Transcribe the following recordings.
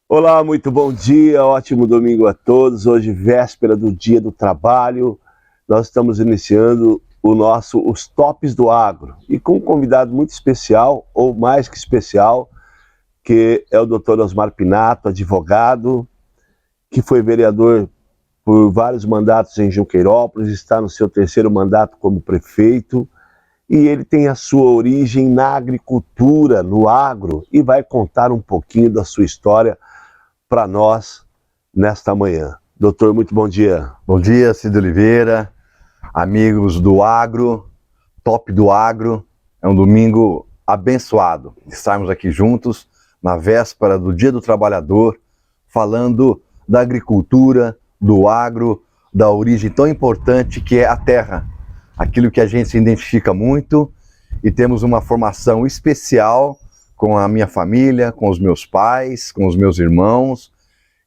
Olá, muito bom dia, ótimo domingo a todos. Hoje, véspera do Dia do Trabalho, nós estamos iniciando os Tops do Agro e com um convidado muito especial, ou mais que especial, que é o Dr. Osmar Pinato, advogado, que foi vereador por vários mandatos em Junqueirópolis, está no seu terceiro mandato como prefeito, e ele tem a sua origem na agricultura, no agro, e vai contar um pouquinho da sua história para nós nesta manhã. Doutor, muito bom dia. Bom dia, Cid Oliveira, amigos do Agro, Top do Agro. É um domingo abençoado estarmos aqui juntos na véspera do Dia do Trabalhador, falando da agricultura, do agro, da origem tão importante que é a terra, aquilo que a gente se identifica muito, e temos uma formação especial com a minha família, com os meus pais, com os meus irmãos,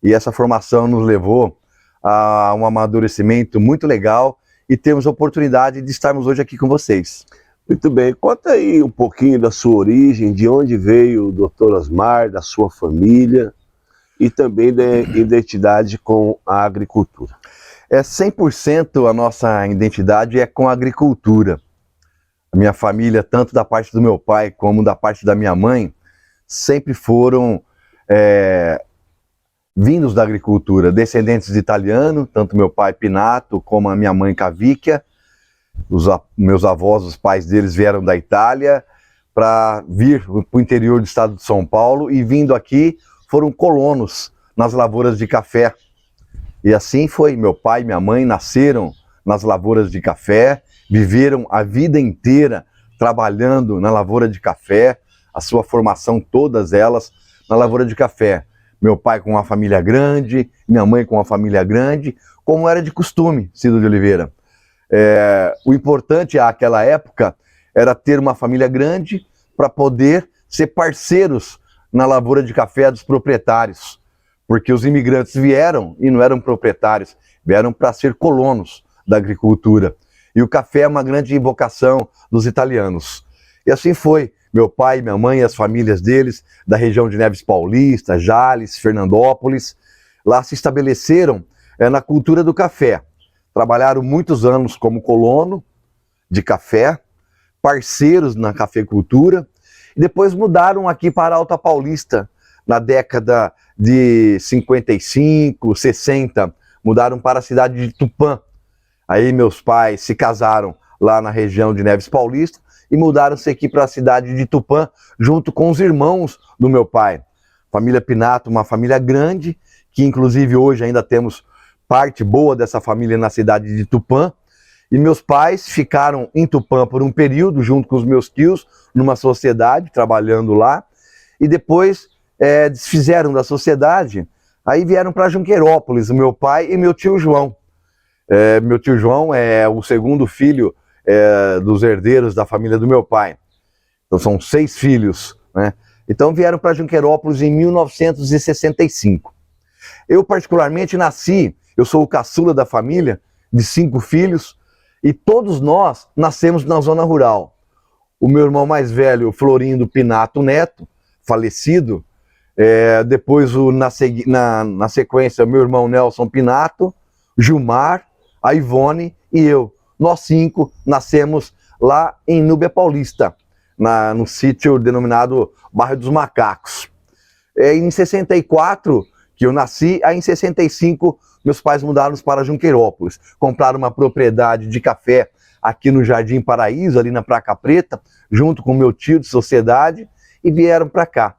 e essa formação nos levou a um amadurecimento muito legal e temos a oportunidade de estarmos hoje aqui com vocês. Muito bem, conta aí um pouquinho da sua origem, de onde veio o Dr. Osmar, da sua família e também da identidade com a agricultura. 100% a nossa identidade é com a agricultura. A minha família, tanto da parte do meu pai como da parte da minha mãe, sempre foram vindos da agricultura, descendentes de italiano, tanto meu pai Pinato como a minha mãe Cavicchia. Meus avós, os pais deles vieram da Itália para vir para o interior do estado de São Paulo e vindo aqui foram colonos nas lavouras de café. E assim foi, meu pai e minha mãe nasceram nas lavouras de café, viveram a vida inteira trabalhando na lavoura de café, a sua formação, todas elas, na lavoura de café. Meu pai com uma família grande, minha mãe com uma família grande, como era de costume, Cido de Oliveira. O importante àquela época era ter uma família grande para poder ser parceiros na lavoura de café dos proprietários, porque os imigrantes vieram e não eram proprietários, vieram para ser colonos da agricultura. E o café é uma grande vocação dos italianos. E assim foi. Meu pai, minha mãe e as famílias deles, da região de Neves Paulista, Jales, Fernandópolis, lá se estabeleceram na cultura do café. Trabalharam muitos anos como colono de café, parceiros na cafeicultura, e depois mudaram aqui para Alta Paulista, na década de 55, 60, mudaram para a cidade de Tupã. Aí meus pais se casaram lá na região de Neves Paulista e mudaram-se aqui para a cidade de Tupã, junto com os irmãos do meu pai. Família Pinato, uma família grande, que inclusive hoje ainda temos parte boa dessa família na cidade de Tupã. E meus pais ficaram em Tupã por um período, junto com os meus tios, numa sociedade, trabalhando lá. E depois desfizeram da sociedade, aí vieram para Junqueirópolis, o meu pai e meu tio João. Meu tio João é o segundo filho dos herdeiros da família do meu pai. Então são 6 filhos, né? Então vieram para Junqueirópolis em 1965. Eu particularmente eu sou o caçula da família, de 5 filhos, e todos nós nascemos na zona rural. O meu irmão mais velho, Florindo Pinato Neto, falecido, depois na sequência, meu irmão Nelson Pinato, Gilmar, a Ivone e eu. Nós 5 nascemos lá em Núbia Paulista, no sítio denominado Bairro dos Macacos. Em 64 que eu nasci, aí em 65 meus pais mudaram para Junqueirópolis, compraram uma propriedade de café aqui no Jardim Paraíso, ali na Praca Preta, junto com meu tio de sociedade, e vieram para cá.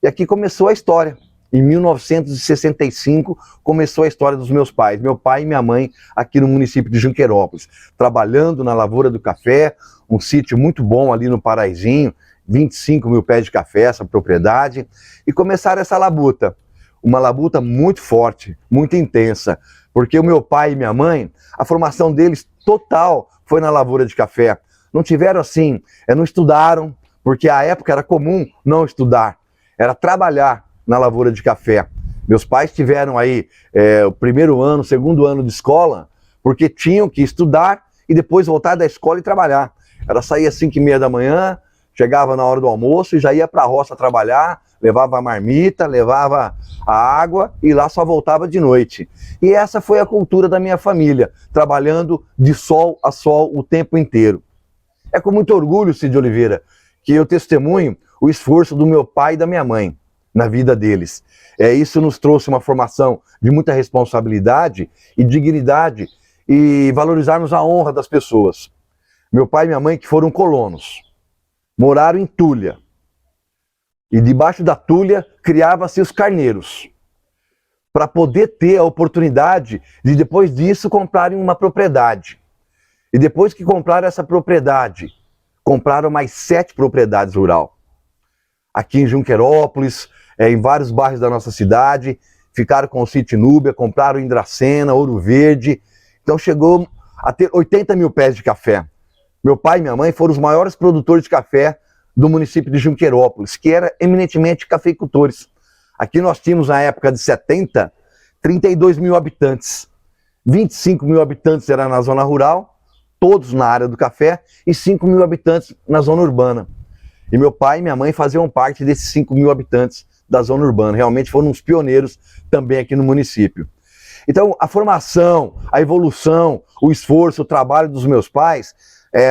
E aqui começou a história. Em 1965 começou a história dos meus pais, meu pai e minha mãe, aqui no município de Junqueirópolis, trabalhando na lavoura do café, um sítio muito bom ali no Paraizinho, 25 mil pés de café, essa propriedade, e começaram essa labuta. Uma labuta muito forte, muito intensa, porque o meu pai e minha mãe, a formação deles total foi na lavoura de café. Não tiveram assim, não estudaram, porque à época era comum não estudar, era trabalhar na lavoura de café. Meus pais tiveram aí o primeiro ano, segundo ano de escola, porque tinham que estudar e depois voltar da escola e trabalhar. Era sair às 5h30 da manhã, chegava na hora do almoço e já ia para a roça trabalhar, levava a marmita, levava a água e lá só voltava de noite. E essa foi a cultura da minha família, trabalhando de sol a sol o tempo inteiro. É com muito orgulho, Cid Oliveira, que eu testemunho o esforço do meu pai e da minha mãe na vida deles. Isso nos trouxe uma formação de muita responsabilidade e dignidade e valorizarmos a honra das pessoas. Meu pai e minha mãe, que foram colonos, moraram em Tulha. E debaixo da Tulha criava-se os carneiros, para poder ter a oportunidade de, depois disso, comprarem uma propriedade. E depois que compraram essa propriedade, compraram mais 7 propriedades rurais. Aqui em Junquerópolis, em vários bairros da nossa cidade, ficaram com o Sítio Núbia, compraram em Dracena, Ouro Verde. Então chegou a ter 80 mil pés de café. Meu pai e minha mãe foram os maiores produtores de café do município de Junquerópolis, que era eminentemente cafeicultores. Aqui nós tínhamos, na época de 70, 32 mil habitantes. 25 mil habitantes eram na zona rural, todos na área do café, e 5 mil habitantes na zona urbana. E meu pai e minha mãe faziam parte desses 5 mil habitantes da zona urbana. Realmente foram uns pioneiros também aqui no município. Então, a formação, a evolução, o esforço, o trabalho dos meus pais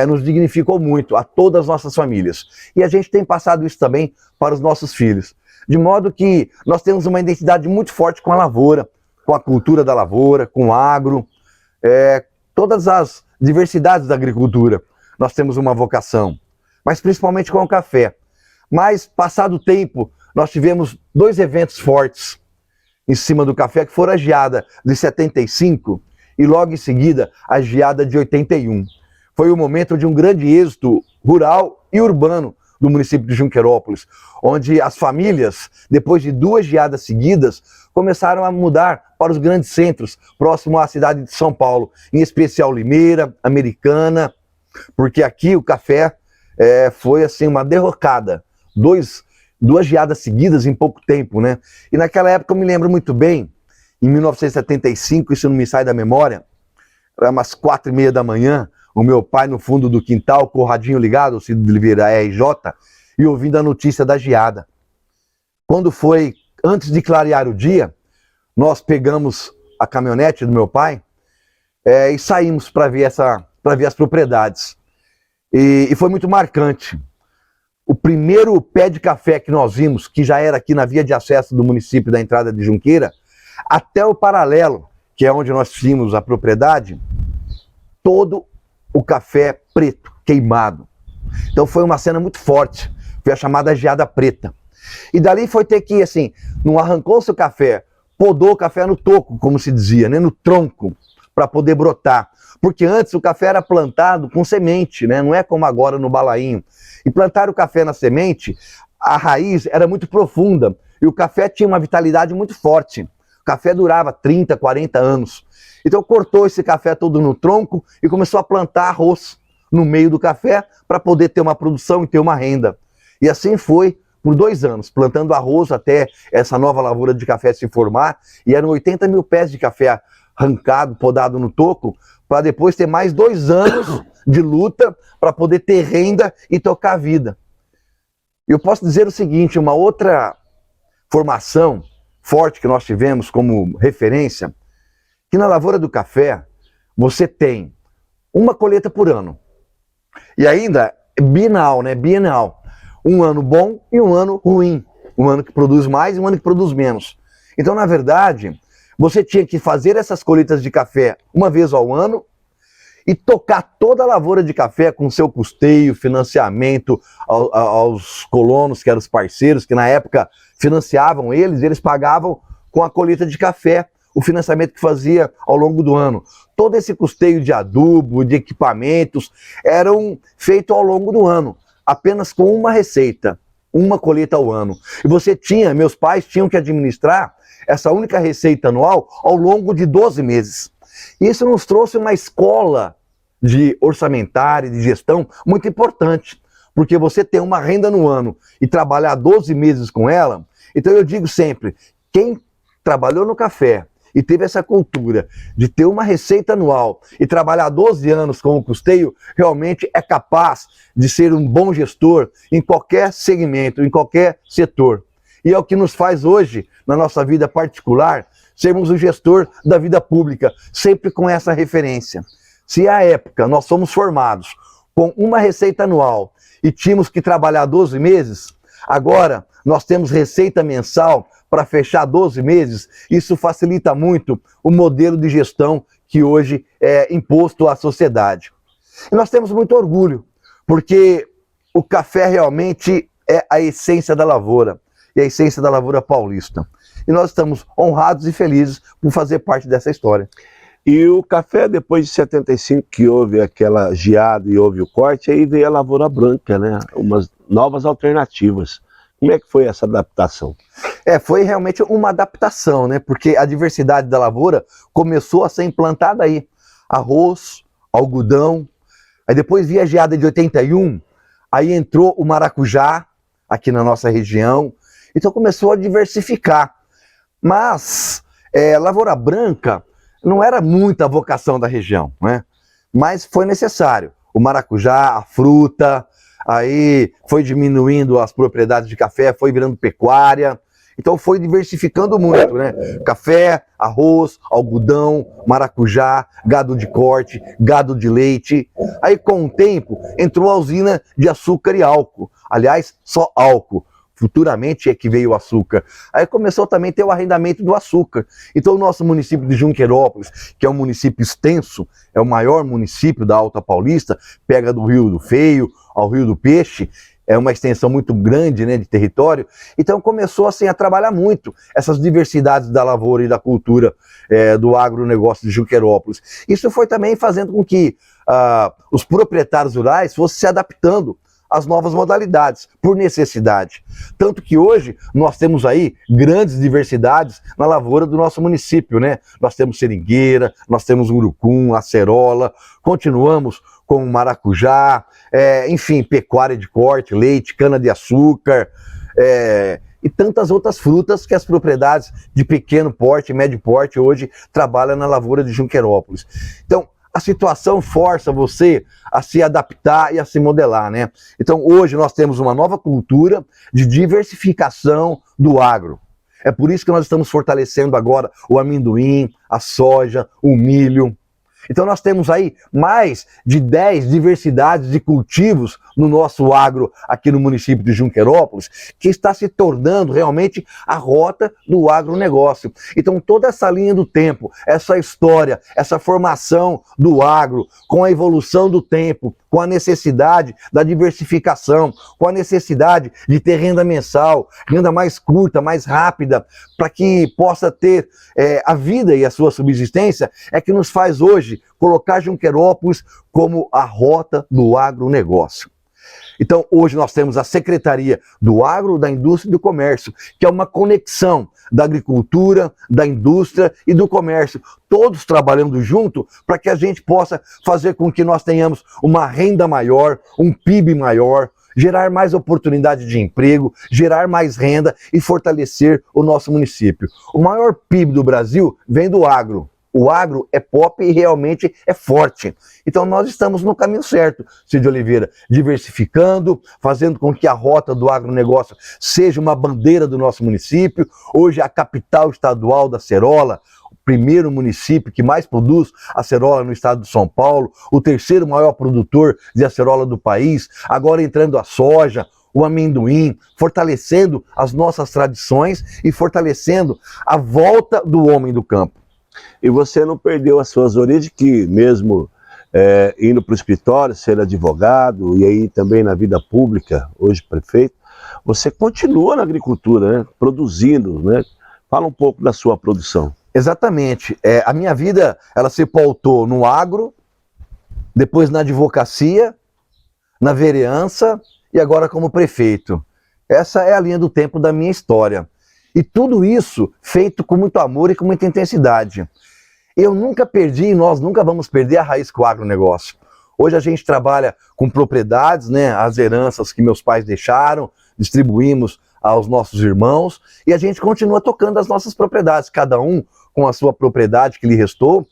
nos dignificou muito, a todas as nossas famílias. E a gente tem passado isso também para os nossos filhos. De modo que nós temos uma identidade muito forte com a lavoura, com a cultura da lavoura, com o agro, todas as diversidades da agricultura. Nós temos uma vocação, mas principalmente com o café. Mas, passado o tempo, nós tivemos 2 eventos fortes em cima do café, que foram a geada de 75 e logo em seguida a geada de 81. Foi o momento de um grande êxito rural e urbano do município de Junquerópolis, onde as famílias, depois de 2 geadas seguidas, começaram a mudar para os grandes centros, próximo à cidade de São Paulo, em especial Limeira, Americana, porque aqui o café foi assim uma derrocada, 2 geadas seguidas em pouco tempo, né? E naquela época eu me lembro muito bem, em 1975, isso não me sai da memória, era umas 4h30 da manhã, o meu pai no fundo do quintal, com o radinho ligado, o Cid Oliveira RJ, e ouvindo a notícia da geada. Quando foi antes de clarear o dia, nós pegamos a caminhonete do meu pai e saímos para ver as propriedades. E foi muito marcante. O primeiro pé de café que nós vimos, que já era aqui na via de acesso do município da entrada de Junqueira, até o paralelo, que é onde nós tínhamos a propriedade, todo o café preto, queimado. Então foi uma cena muito forte, foi a chamada geada preta. E dali foi ter que, assim, não arrancou-se o café, podou o café no toco, como se dizia, né, no tronco, para poder brotar. Porque antes o café era plantado com semente, né, não é como agora no balainho. E plantar o café na semente, a raiz era muito profunda e o café tinha uma vitalidade muito forte. O café durava 30, 40 anos. Então cortou esse café todo no tronco e começou a plantar arroz no meio do café para poder ter uma produção e ter uma renda. E assim foi por 2 anos, plantando arroz até essa nova lavoura de café se formar, e eram 80 mil pés de café arrancado, podado no toco, para depois ter mais 2 anos de luta para poder ter renda e tocar a vida. Eu posso dizer o seguinte, uma outra formação forte que nós tivemos como referência, que na lavoura do café você tem uma colheita por ano. E ainda bienal, né? Bienal. Um ano bom e um ano ruim. Um ano que produz mais e um ano que produz menos. Então, na verdade, você tinha que fazer essas colheitas de café uma vez ao ano e tocar toda a lavoura de café com seu custeio, financiamento aos colonos, que eram os parceiros, que na época financiavam eles pagavam com a colheita de café o financiamento que fazia ao longo do ano. Todo esse custeio de adubo, de equipamentos, eram feitos ao longo do ano, apenas com uma receita, uma colheita ao ano. E meus pais tinham que administrar essa única receita anual ao longo de 12 meses. Isso nos trouxe uma escola de orçamentária e de gestão muito importante, porque você tem uma renda no ano e trabalhar 12 meses com ela. Então eu digo sempre, quem trabalhou no café e teve essa cultura de ter uma receita anual e trabalhar 12 anos com o custeio, realmente é capaz de ser um bom gestor em qualquer segmento, em qualquer setor. E é o que nos faz hoje, na nossa vida particular, sermos o gestor da vida pública, sempre com essa referência. Se à época nós somos formados com uma receita anual e tínhamos que trabalhar 12 meses, agora nós temos receita mensal para fechar 12 meses. Isso facilita muito o modelo de gestão que hoje é imposto à sociedade. E nós temos muito orgulho, porque o café realmente é a essência da lavoura, e a essência da lavoura paulista. E nós estamos honrados e felizes por fazer parte dessa história. E o café, depois de 75, que houve aquela geada e houve o corte, aí veio a lavoura branca, né? Umas novas alternativas. Como é que foi essa adaptação? Foi realmente uma adaptação, né? Porque a diversidade da lavoura começou a ser implantada aí. Arroz, algodão, aí depois veio a geada de 81, aí entrou o maracujá aqui na nossa região, então começou a diversificar. Mas lavoura branca não era muita a vocação da região, né? Mas foi necessário. O maracujá, a fruta, aí foi diminuindo as propriedades de café, foi virando pecuária, então foi diversificando muito, né? Café, arroz, algodão, maracujá, gado de corte, gado de leite. Aí com o tempo entrou a usina de açúcar e álcool, aliás, só álcool. Futuramente é que veio o açúcar. Aí começou também a ter o arrendamento do açúcar. Então o nosso município de Junqueirópolis, que é um município extenso, é o maior município da Alta Paulista, pega do Rio do Feio ao Rio do Peixe, é uma extensão muito grande, né, de território. Então começou assim a trabalhar muito essas diversidades da lavoura e da cultura do agronegócio de Junqueirópolis. Isso foi também fazendo com que os proprietários rurais fossem se adaptando as novas modalidades, por necessidade. Tanto que hoje nós temos aí grandes diversidades na lavoura do nosso município, né? Nós temos seringueira, nós temos urucum, acerola, continuamos com maracujá, enfim, pecuária de corte, leite, cana-de-açúcar, e tantas outras frutas que as propriedades de pequeno porte, médio porte, hoje trabalham na lavoura de Junqueirópolis. Então, a situação força você a se adaptar e a se modelar, né? Então hoje nós temos uma nova cultura de diversificação do agro. É por isso que nós estamos fortalecendo agora o amendoim, a soja, o milho. Então nós temos aí mais de 10 diversidades de cultivos no nosso agro aqui no município de Junqueirópolis, que está se tornando realmente a rota do agronegócio. Então toda essa linha do tempo, essa história, essa formação do agro, com a evolução do tempo, com a necessidade da diversificação, com a necessidade de ter renda mensal, renda mais curta, mais rápida, para que possa ter a vida e a sua subsistência, é que nos faz hoje colocar Junqueirópolis como a rota do agronegócio. Então hoje nós temos a Secretaria do Agro, da Indústria e do Comércio, que é uma conexão da agricultura, da indústria e do comércio, todos trabalhando junto para que a gente possa fazer com que nós tenhamos uma renda maior, um PIB maior, gerar mais oportunidade de emprego, gerar mais renda e fortalecer o nosso município. O maior PIB do Brasil vem do agro. O agro é pop e realmente é forte. Então nós estamos no caminho certo, Cid Oliveira, diversificando, fazendo com que a rota do agronegócio seja uma bandeira do nosso município. Hoje a capital estadual da acerola, o primeiro município que mais produz acerola no estado de São Paulo, o terceiro maior produtor de acerola do país, agora entrando a soja, o amendoim, fortalecendo as nossas tradições e fortalecendo a volta do homem do campo. E você não perdeu as suas origens, que mesmo indo para o escritório, ser advogado, e aí também na vida pública, hoje prefeito, você continua na agricultura, né? Produzindo, né? Fala um pouco da sua produção. Exatamente. A minha vida, ela se pautou no agro, depois na advocacia, na vereança e agora como prefeito. Essa é a linha do tempo da minha história. E tudo isso feito com muito amor e com muita intensidade. Eu nunca perdi e nós nunca vamos perder a raiz com o agronegócio. Hoje a gente trabalha com propriedades, né, as heranças que meus pais deixaram, distribuímos aos nossos irmãos e a gente continua tocando as nossas propriedades, cada um com a sua propriedade que lhe restou.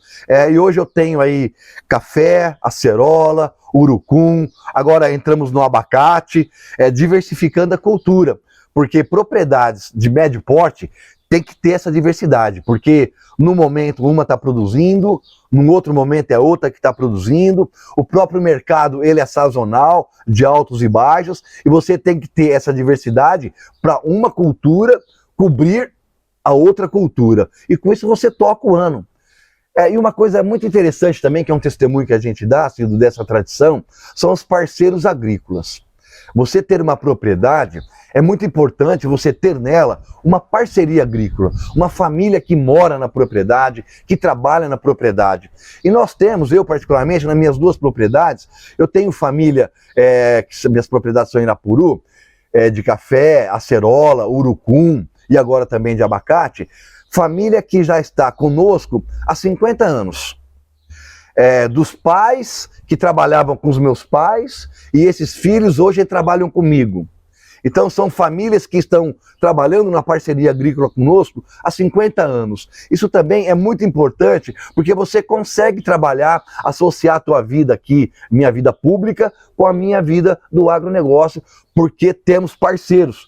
E hoje eu tenho aí café, acerola, urucum, agora entramos no abacate, diversificando a cultura, porque propriedades de médio porte tem que ter essa diversidade, porque no momento uma está produzindo, num outro momento é outra que está produzindo, o próprio mercado ele é sazonal, de altos e baixos, e você tem que ter essa diversidade para uma cultura cobrir a outra cultura, e com isso você toca o ano. E uma coisa muito interessante também, que é um testemunho que a gente dá, Cido, dessa tradição, são os parceiros agrícolas. Você ter uma propriedade, é muito importante você ter nela uma parceria agrícola, uma família que mora na propriedade, que trabalha na propriedade. E nós temos, eu particularmente, nas minhas duas propriedades, eu tenho família, minhas propriedades são em Irapuru, de café, acerola, urucum e agora também de abacate, família que já está conosco há 50 anos. Dos pais que trabalhavam com os meus pais e esses filhos hoje trabalham comigo. Então são famílias que estão trabalhando na parceria agrícola conosco há 50 anos. Isso também é muito importante porque você consegue trabalhar, associar a tua vida aqui, minha vida pública, com a minha vida do agronegócio, porque temos parceiros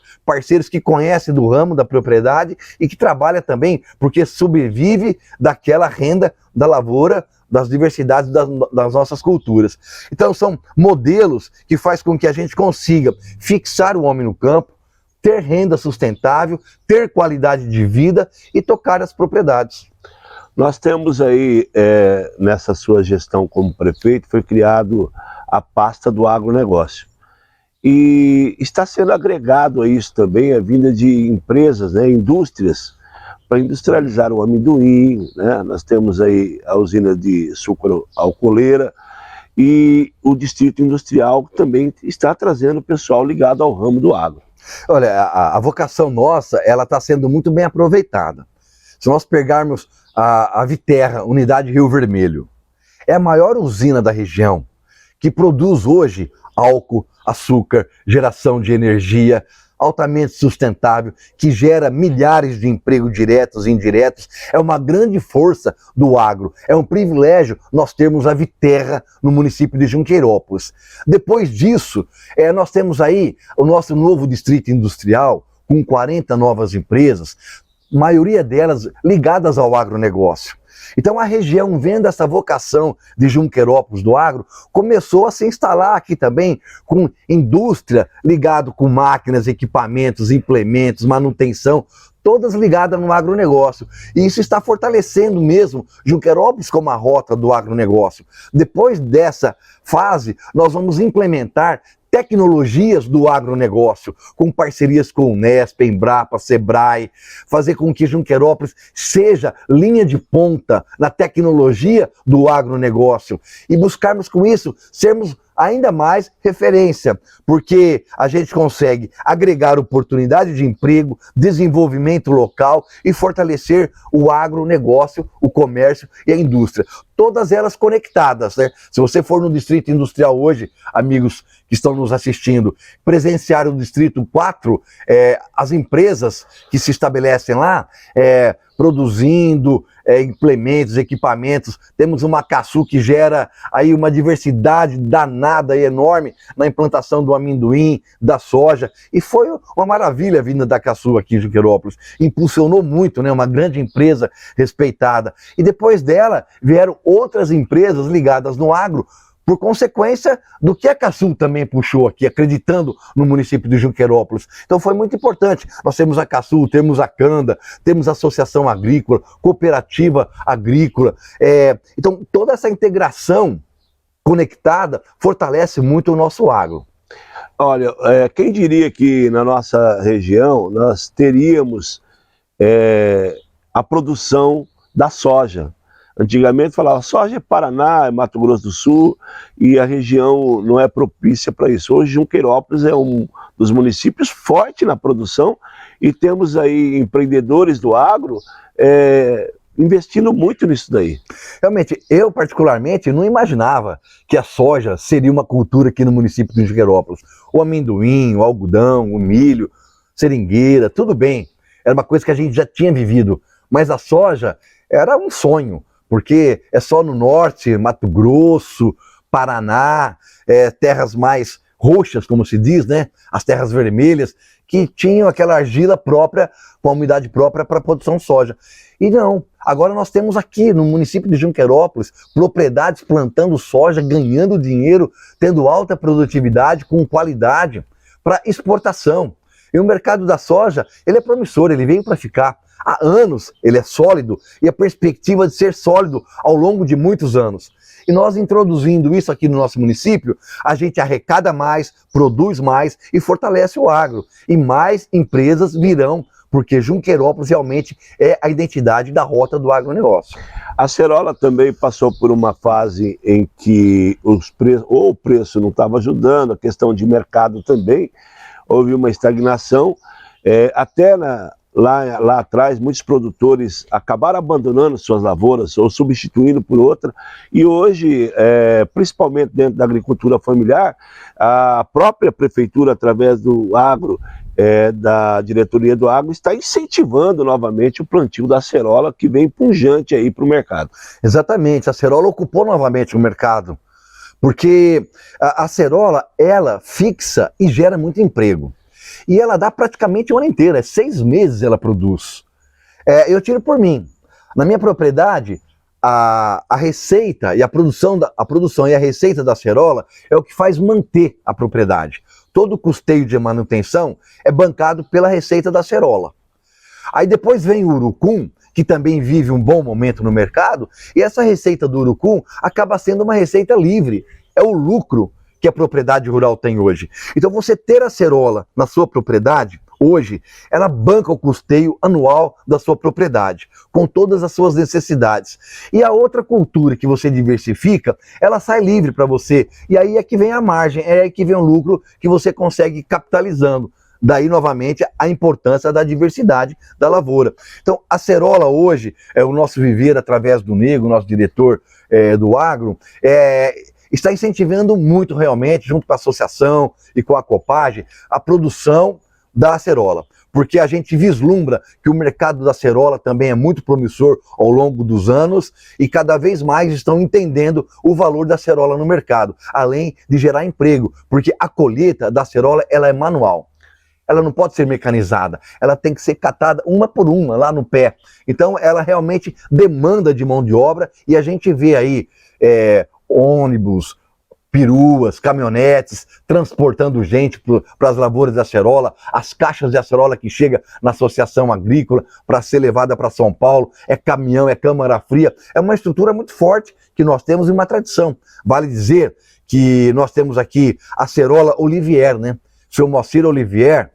que conhecem do ramo da propriedade e que trabalham também porque sobrevive daquela renda da lavoura, das diversidades das nossas culturas. Então são modelos que fazem com que a gente consiga fixar o homem no campo, ter renda sustentável, ter qualidade de vida e tocar as propriedades. Nós temos aí, nessa sua gestão como prefeito, foi criado a pasta do agronegócio. E está sendo agregado a isso também a vinda de empresas, indústrias, para industrializar o amendoim, Nós temos aí a usina de sucro alcooleira e o distrito industrial que também está trazendo pessoal ligado ao ramo do agro. Olha, a vocação nossa, ela está sendo muito bem aproveitada. Se nós pegarmos a Viterra, Unidade Rio Vermelho, é a maior usina da região, que produz hoje álcool, açúcar, geração de energia, altamente sustentável, que gera milhares de empregos diretos e indiretos, é uma grande força do agro. É um privilégio nós termos a Viterra no município de Junqueirópolis. Depois disso, nós temos aí o nosso novo distrito industrial, com 40 novas empresas, maioria delas ligadas ao agronegócio. Então a região, vendo essa vocação de Junqueirópolis do agro, começou a se instalar aqui também com indústria ligado com máquinas, equipamentos, implementos, manutenção, todas ligadas no agronegócio. E isso está fortalecendo mesmo Junqueirópolis como a rota do agronegócio. Depois dessa fase, nós vamos implementar tecnologias do agronegócio, com parcerias com o Unesp, Embrapa, Sebrae, fazer com que Junqueirópolis seja linha de ponta na tecnologia do agronegócio e buscarmos com isso sermos ainda mais referência, porque a gente consegue agregar oportunidade de emprego, desenvolvimento local e fortalecer o agronegócio, o comércio e a indústria. Todas elas conectadas, Se você for no Distrito Industrial hoje, amigos que estão nos assistindo, presenciar o Distrito 4, as empresas que se estabelecem lá, produzindo implementos, equipamentos, temos uma Caçu que gera aí uma diversidade danada e enorme na implantação do amendoim, da soja, e foi uma maravilha a vinda da Caçu aqui em Junqueirópolis, impulsionou muito, uma grande empresa respeitada, e depois dela vieram outras empresas ligadas no agro, por consequência do que a Caçu também puxou aqui, acreditando no município de Junqueirópolis. Então foi muito importante. Nós temos a Caçu, temos a Canda, temos a Associação Agrícola, Cooperativa Agrícola. Então toda essa integração conectada fortalece muito o nosso agro. Olha, quem diria que na nossa região nós teríamos a produção da soja. Antigamente falava, soja é Paraná, é Mato Grosso do Sul, e a região não é propícia para isso. Hoje Junqueirópolis é um dos municípios forte na produção e temos aí empreendedores do agro investindo muito nisso daí. Realmente, eu particularmente não imaginava que a soja seria uma cultura aqui no município de Junqueirópolis. O amendoim, o algodão, o milho, seringueira, tudo bem. Era uma coisa que a gente já tinha vivido, mas a soja era um sonho, porque é só no norte, Mato Grosso, Paraná, terras mais roxas, como se diz, né? As terras vermelhas, que tinham aquela argila própria, com a umidade própria para a produção de soja. E não, agora nós temos aqui no município de Junquerópolis, propriedades plantando soja, ganhando dinheiro, tendo alta produtividade, com qualidade, para exportação. E o mercado da soja, ele é promissor, ele veio para ficar. Há anos ele é sólido e a perspectiva de ser sólido ao longo de muitos anos. E nós introduzindo isso aqui no nosso município, a gente arrecada mais, produz mais e fortalece o agro. E mais empresas virão, porque Junquerópolis realmente é a identidade da rota do agronegócio. A acerola também passou por uma fase em que o preço não estava ajudando, a questão de mercado também, houve uma estagnação, até lá atrás muitos produtores acabaram abandonando suas lavouras ou substituindo por outra, e hoje, principalmente dentro da agricultura familiar, a própria prefeitura, através do agro, da diretoria do agro, está incentivando novamente o plantio da acerola, que vem pujante aí para o mercado. Exatamente, a acerola ocupou novamente o mercado, porque a acerola, ela fixa e gera muito emprego. E ela dá praticamente o ano inteiro, 6 meses ela produz. Eu tiro por mim. Na minha propriedade, a receita e a produção e a receita da acerola é o que faz manter a propriedade. Todo o custeio de manutenção é bancado pela receita da acerola. Aí depois vem o urucum, que também vive um bom momento no mercado, e essa receita do urucum acaba sendo uma receita livre. É o lucro que a propriedade rural tem hoje. Então você ter acerola na sua propriedade, hoje, ela banca o custeio anual da sua propriedade, com todas as suas necessidades. E a outra cultura que você diversifica, ela sai livre para você. E aí é que vem a margem, é aí que vem o lucro que você consegue capitalizando. Daí, novamente, a importância da diversidade da lavoura. Então, a acerola hoje, o nosso viver através do Nego, nosso diretor do agro, está incentivando muito realmente, junto com a associação e com a Copagem, a produção da acerola. Porque a gente vislumbra que o mercado da acerola também é muito promissor ao longo dos anos e cada vez mais estão entendendo o valor da acerola no mercado, além de gerar emprego, porque a colheita da acerola ela é manual. Ela não pode ser mecanizada, ela tem que ser catada uma por uma lá no pé. Então ela realmente demanda de mão de obra e a gente vê aí ônibus, peruas, caminhonetes, transportando gente para as lavouras de acerola, as caixas de acerola que chega na associação agrícola para ser levada para São Paulo, é caminhão, é câmara fria, é uma estrutura muito forte que nós temos e uma tradição. Vale dizer que nós temos aqui a acerola Olivier, né? O seu Moacir Olivier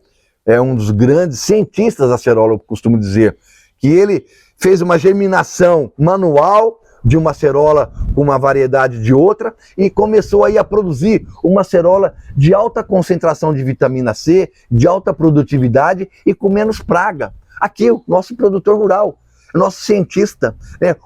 é um dos grandes cientistas da acerola, eu costumo dizer, que ele fez uma germinação manual de uma acerola com uma variedade de outra e começou aí a produzir uma acerola de alta concentração de vitamina C, de alta produtividade e com menos praga. Aqui, o nosso produtor rural, nosso cientista,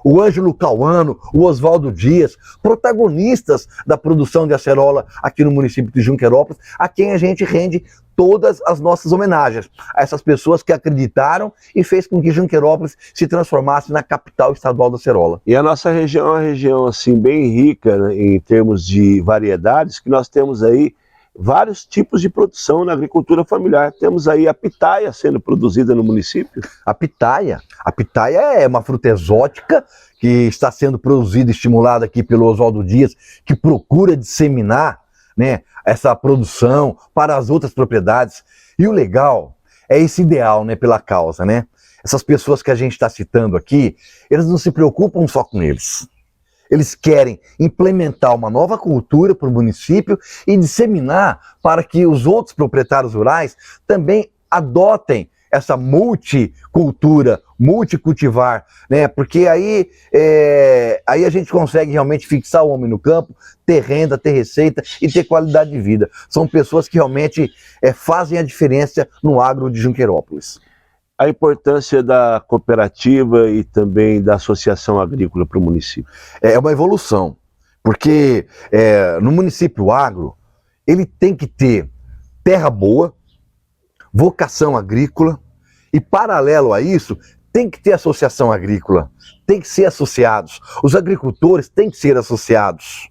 o Ângelo Cauano, o Oswaldo Dias, protagonistas da produção de acerola aqui no município de Junquerópolis, a quem a gente rende todas as nossas homenagens, a essas pessoas que acreditaram e fez com que Junquerópolis se transformasse na capital estadual da acerola. E a nossa região é uma região assim, bem rica, né, em termos de variedades, que nós temos aí vários tipos de produção na agricultura familiar. Temos aí a pitaia sendo produzida no município. A pitaia é uma fruta exótica que está sendo produzida e estimulada aqui pelo Oswaldo Dias, que procura disseminar, né, essa produção para as outras propriedades. E o legal é esse ideal, né, pela causa, né? Essas pessoas que a gente está citando aqui, eles não se preocupam só com eles. Eles querem implementar uma nova cultura para o município e disseminar para que os outros proprietários rurais também adotem essa multicultura, multicultivar, né? Porque aí a gente consegue realmente fixar o homem no campo, ter renda, ter receita e ter qualidade de vida. São pessoas que realmente fazem a diferença no agro de Junquerópolis. A importância da cooperativa e também da associação agrícola para o município. É uma evolução, porque no município agro, ele tem que ter terra boa, vocação agrícola e, paralelo a isso, tem que ter associação agrícola, tem que ser associados. Os agricultores têm que ser associados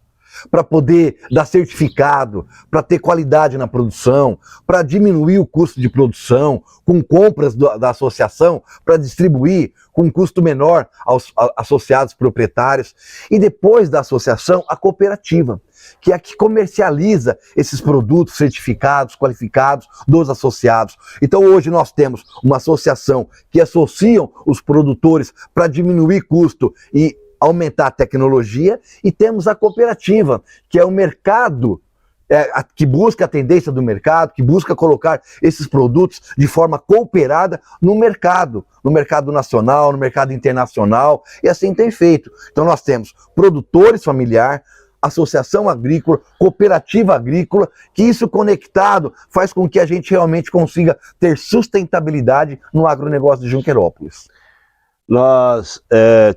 para poder dar certificado, para ter qualidade na produção, para diminuir o custo de produção, com compras da associação, para distribuir com um custo menor aos associados proprietários. E depois da associação, a cooperativa, que é a que comercializa esses produtos certificados, qualificados dos associados. Então hoje nós temos uma associação que associam os produtores para diminuir custo e aumentar a tecnologia, e temos a cooperativa, que é o mercado, que busca a tendência do mercado, que busca colocar esses produtos de forma cooperada no mercado nacional, no mercado internacional, e assim tem feito. Então nós temos produtores familiares, associação agrícola, cooperativa agrícola, que isso conectado faz com que a gente realmente consiga ter sustentabilidade no agronegócio de Junqueirópolis. Nós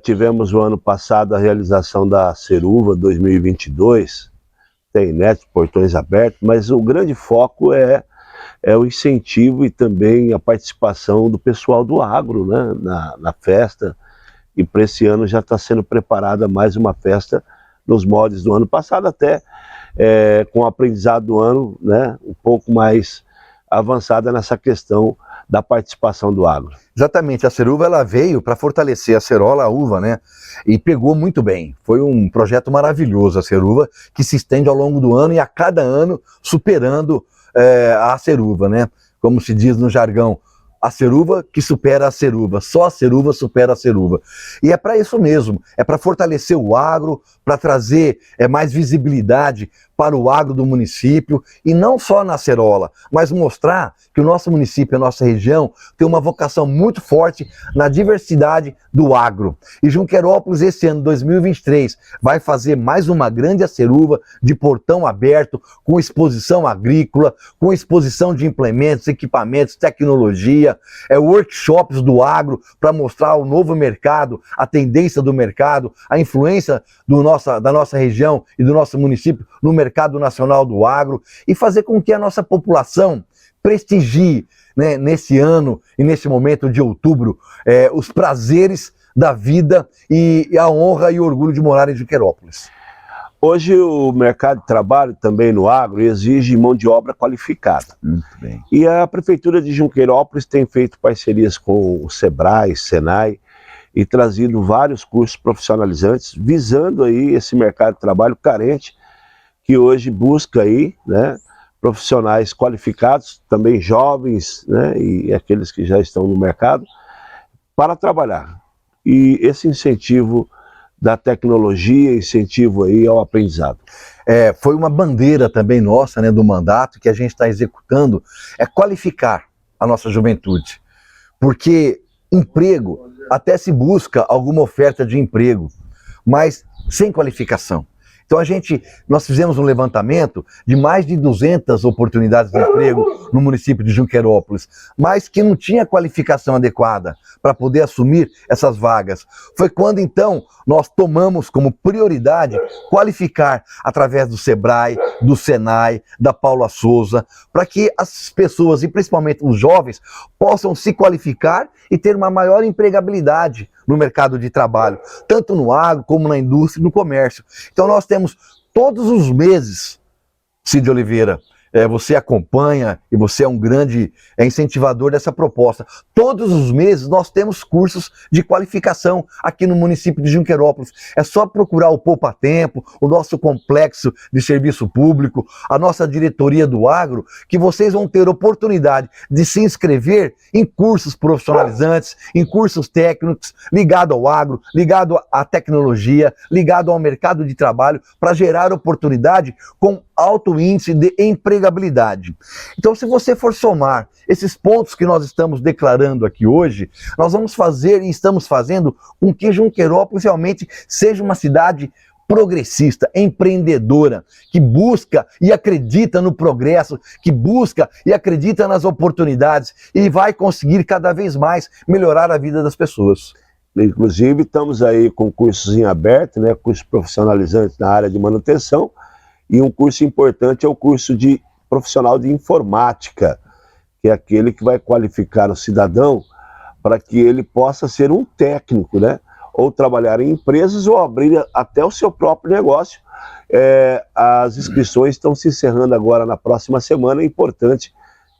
tivemos o ano passado a realização da Ceruva 2022, tem portões abertos, mas o grande foco é o incentivo e também a participação do pessoal do agro, né, na festa, e para esse ano já está sendo preparada mais uma festa nos moldes do ano passado, até com o aprendizado do ano, né, um pouco mais avançada nessa questão da participação do agro. Exatamente, a Ceruva ela veio para fortalecer a cerola, a uva, né? E pegou muito bem. Foi um projeto maravilhoso, a Ceruva, que se estende ao longo do ano e a cada ano superando a Ceruva, né? Como se diz no jargão, a Ceruva que supera a Ceruva, só a Ceruva supera a Ceruva. E é para isso mesmo, é para fortalecer o agro, para trazer mais visibilidade para o agro do município, e não só na acerola, mas mostrar que o nosso município, a nossa região, tem uma vocação muito forte na diversidade do agro. E Junqueirópolis, esse ano 2023, vai fazer mais uma grande aceruva de portão aberto, com exposição agrícola, com exposição de implementos, equipamentos, tecnologia, workshops do agro para mostrar o novo mercado, a tendência do mercado, a influência da nossa região e do nosso município no mercado nacional do agro, e fazer com que a nossa população prestigie, né, nesse ano e nesse momento de outubro, os prazeres da vida e a honra e o orgulho de morar em Junqueirópolis. Hoje o mercado de trabalho também no agro exige mão de obra qualificada. Muito bem. E a Prefeitura de Junqueirópolis tem feito parcerias com o Sebrae, Senai, e trazido vários cursos profissionalizantes, visando aí esse mercado de trabalho carente, que hoje busca aí, né, profissionais qualificados, também jovens, né, e aqueles que já estão no mercado, para trabalhar. E esse incentivo da tecnologia, incentivo aí ao aprendizado. Foi uma bandeira também nossa, né, do mandato, que a gente está executando, qualificar a nossa juventude. Porque emprego, até se busca alguma oferta de emprego, mas sem qualificação. Então nós fizemos um levantamento de mais de 200 oportunidades de emprego no município de Junqueirópolis, mas que não tinha qualificação adequada para poder assumir essas vagas. Foi quando então nós tomamos como prioridade qualificar através do Sebrae, do Senai, da Paula Souza, para que as pessoas, e principalmente os jovens, possam se qualificar e ter uma maior empregabilidade no mercado de trabalho, tanto no agro como na indústria e no comércio. Então nós temos todos os meses, Cid Oliveira, você acompanha e você é um grande incentivador dessa proposta. Todos os meses nós temos cursos de qualificação aqui no município de Junqueirópolis. É só procurar o Poupa Tempo, o nosso complexo de serviço público, a nossa diretoria do agro, que vocês vão ter oportunidade de se inscrever em cursos profissionalizantes, em cursos técnicos, ligado ao agro, ligado à tecnologia, ligado ao mercado de trabalho, para gerar oportunidade com alto índice de empregabilidade. Então, se você for somar esses pontos que nós estamos declarando aqui hoje, nós vamos fazer e estamos fazendo com que Junqueirópolis realmente seja uma cidade progressista, empreendedora, que busca e acredita no progresso, que busca e acredita nas oportunidades e vai conseguir cada vez mais melhorar a vida das pessoas. Inclusive, estamos aí com cursos em aberto, né, cursos profissionalizantes na área de manutenção, e um curso importante é o curso de profissional de informática, que é aquele que vai qualificar o cidadão para que ele possa ser um técnico, né? Ou trabalhar em empresas ou abrir até o seu próprio negócio. As inscrições estão se encerrando agora na próxima semana, é importante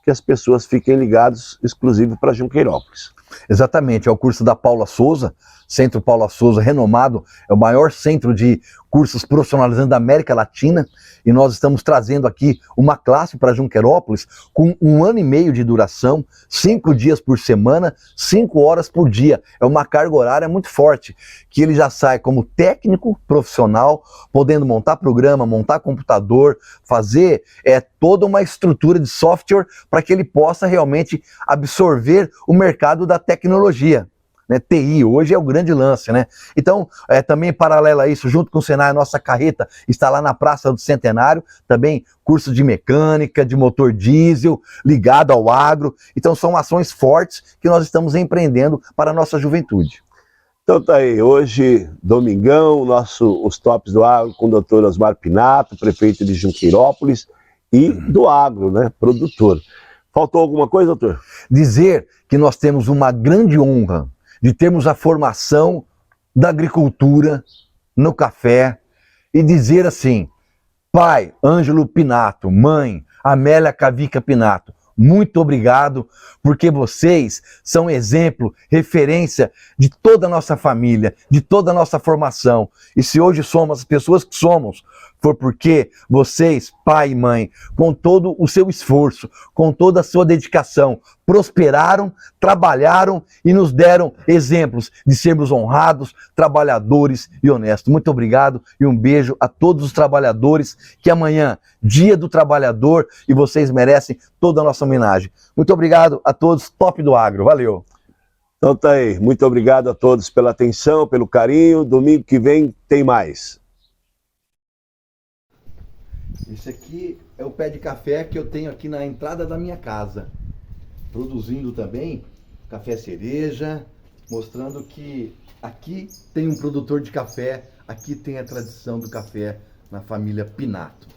que as pessoas fiquem ligadas, exclusivo para Junqueirópolis. Exatamente, é o curso da Paula Souza, Centro Paula Souza, renomado, é o maior centro de cursos profissionalizantes da América Latina, e nós estamos trazendo aqui uma classe para Junqueirópolis com 1 ano e meio de duração, 5 dias por semana, 5 horas por dia. É uma carga horária muito forte, que ele já sai como técnico profissional, podendo montar programa, montar computador, fazer toda uma estrutura de software para que ele possa realmente absorver o mercado da tecnologia. Né, TI hoje é o grande lance, né? Então, também paralelo a isso, junto com o Senai, a nossa carreta está lá na Praça do Centenário, também curso de mecânica, de motor diesel, ligado ao agro. Então, são ações fortes que nós estamos empreendendo para a nossa juventude. Então tá aí, hoje, domingão, os Tops do Agro com o Dr. Osmar Pinato, prefeito de Junqueirópolis, e do agro, né, produtor. Faltou alguma coisa, doutor? Dizer que nós temos uma grande honra de termos a formação da agricultura no café e dizer assim: pai Ângelo Pinato, mãe Amélia Cavica Pinato, muito obrigado, porque vocês são exemplo, referência de toda a nossa família, de toda a nossa formação. E se hoje somos as pessoas que somos, foi porque vocês, pai e mãe, com todo o seu esforço, com toda a sua dedicação, prosperaram, trabalharam e nos deram exemplos de sermos honrados, trabalhadores e honestos. Muito obrigado e um beijo a todos os trabalhadores, que amanhã, Dia do Trabalhador, e vocês merecem toda a nossa homenagem. Muito obrigado a todos, Top do Agro. Valeu! Então tá aí, muito obrigado a todos pela atenção, pelo carinho. Domingo que vem tem mais. Esse aqui é o pé de café que eu tenho aqui na entrada da minha casa. Produzindo também café cereja, mostrando que aqui tem um produtor de café, aqui tem a tradição do café na família Pinato.